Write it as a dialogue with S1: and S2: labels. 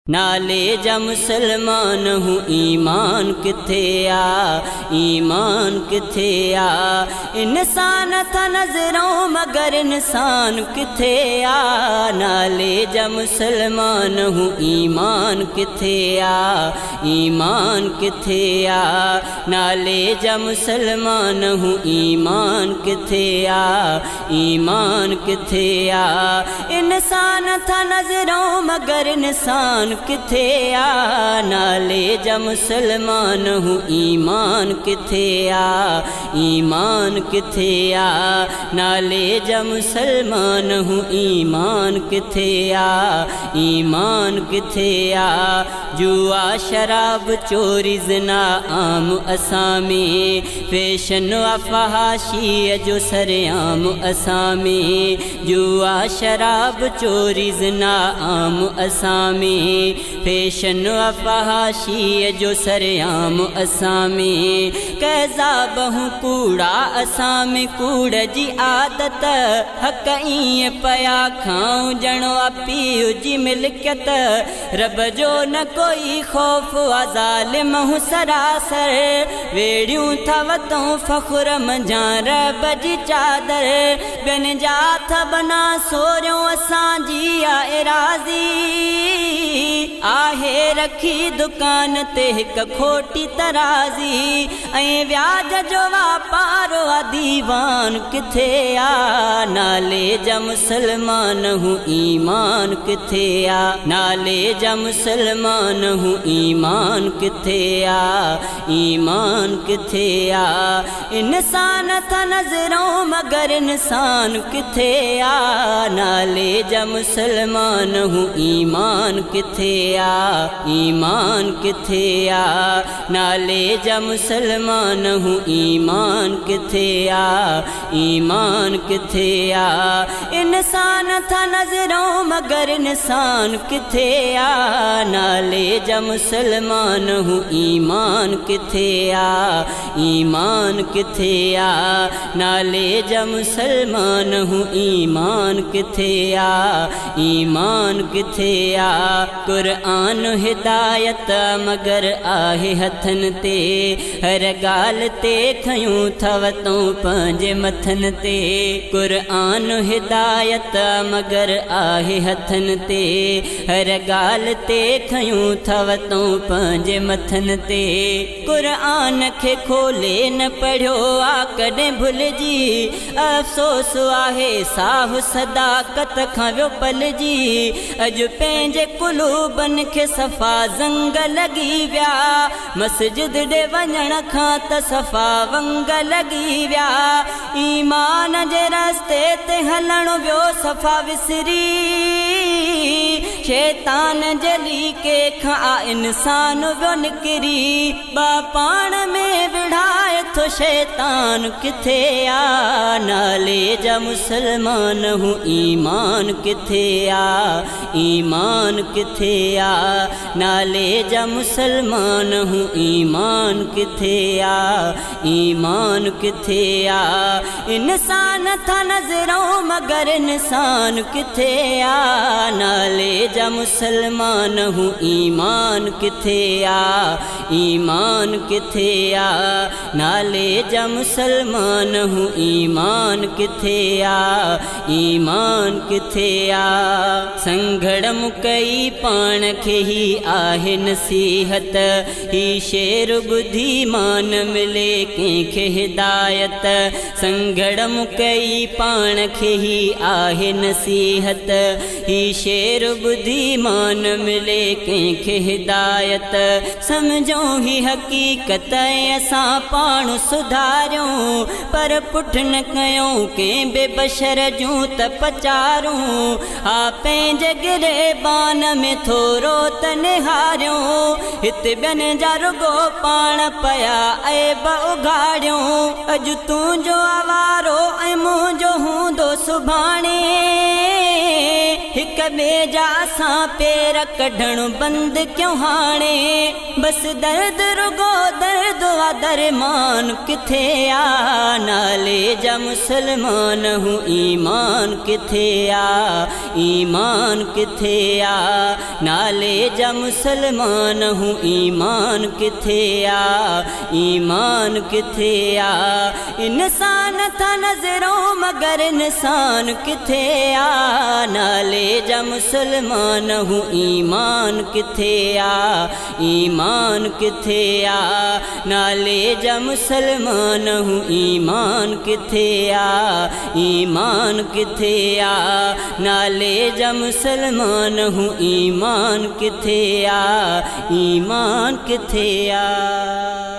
S1: नाले जा मुसलमान हूँ ईमान किथे आ, ईमान किथे आ। इंसान था नजरों मगर इंसान किथे आ। नाले जा मुसलमान हूँ ईमान किथे आ, ईमान किथे आ। नाले जा मुसलमान हूँ ईमान किथे आ, ईमान किथे आ। इंसान था नजरों मगर इंसान किथे आ। नाले जा मुसलमान हूँ ईमान किथे आ, ईमान किथे आ। नाले जा मुसलमान हूँ ईमान किथे आ, ईमान किथे आ। जुआ शराब चोरी ज़िना आम असामी, फैशन अफहाशी जो सरेआम असामी। जुआ शराब चोरी ज़िना आम असामी, फैशन अफहाशी जो सरेआम असामी। कैज़ा बहु कूड़ा असामी कूड़ जी आदत, हक ईअं पया खाऊं जणो पीउ जी मिल्कियत। रब जो न कोई खौफ ज़ालिम हूं सरासर, वेड़ियूं था वतूं फ़ख्र मंझां रब जी चादर। ॿियनि जा था बना सोरियूं असांजी आ एराज़ी, आहे रखी दुकान ते हिक खोटी तराज़ी। ऐं व्याज जो वापारो आ दीवान किथे आ। नाले जा मुसलमान हूँ ईमान किथे आ, नाले जा मुसलमान हूँ ईमान किथे आ, ईमान किथे आ। इंसान था नजरों मगर इंसान किथे आ। नाले जा मुसलमान हूँ ईमान किथे आ, ईमान किथे आ। नाले जा मुसलमान हूँ ईमान किथे आ, ईमान किथे आ। इंसान था नजरों मगर इंसान किथे आ। नाले जा मुसलमान हूँ ईमान किथे आ, ईमान किथे आ। नाले जा मुसलमान हूँ ईमान किथे आ, ईमान किथे आ। कुरान हिदायत मगर आहे हथन ते, हर गाल ते खयूं थव तूं पंहिंजे मथन ते। कुरान हिदायत मगर आहे हथन ते, हर गाल ते खयूं थव तूं पंहिंजे मथन ते। कुरान खे खोले न पढ़ियो आ कॾहिं भुलिजी, अफ़सोस आहे साहु सदाकत खां वियो पलिजी। अॼु पंहिंजे कुलूबनि खे सफ़ा ज़ंग लॻी विया, मस्जिद ॾे वञण खां त सफ़ा वंग लॻी विया। ईमान जे रस्ते ते हलण वियो सफ़ा विसरी, शैतान जे लीके खां आ इंसान वियो निकिरी। पाण में विढ़ाए थो शैतान किथे आ। नाले जा मुसलमान हूँ ईमान किथे आ, ईमान किथे आ। नाले जा मुसलमान हूँ ईमान किथे आ, ईमान किथे आ। इंसान था नजरों मगर इंसान किथे आ। नाले जा मुसलमान हूँ ईमान किथे आ, ईमान किथे आ। नाले जा मुसलमान हूँ ईमान किथे आ, ईमान किथे आ। संघड़ मुकई पाण खे ही आहे नसीहत, ही शेर ॿुधी मान मिले कंहिंखे हिदायत। संघड़ मुकई पाण खे ही आहे नसीहत, ही शेर ॿुधी मान मिले कंहिंखे हिदायत। समझो ही हक़ीक़त असां पाण सुधारियूं, पर पुठ न कयूं कंहिं बेबशर जूं त पचारूं। हा पंहिंजे गिरेबान में थोरो त निहारियूं, हिते ॿियनि जा रुगो पाण पया ऐब उघाड़ियूं। अॼु तुंहिंजो आवारो ऐं मुंहिंजो हूंदो सुभाणे, हिक ॿिए जा असां पेर कढणु बंदि क्यों हाणे बस दर्द रुगो दर्द आ दरमान किथे आ नाले जा मुसलमान हूँ ईमान किथे आ ईमान किथे आ नाले जा मुसलमान हूँ ईमान किथे आ ईमान किथे आ इंसान था नजरों मगर इंसान किथे आ नाले जा मुसलमान हूँ ईमान किथे आ ईमान किथे आ नाले जा मुसलमान हूँ ईमान किथे आ ईमान किथे आ नाले जा मुसलमान हूँ ईमान किथे आ ईमान किथे आ।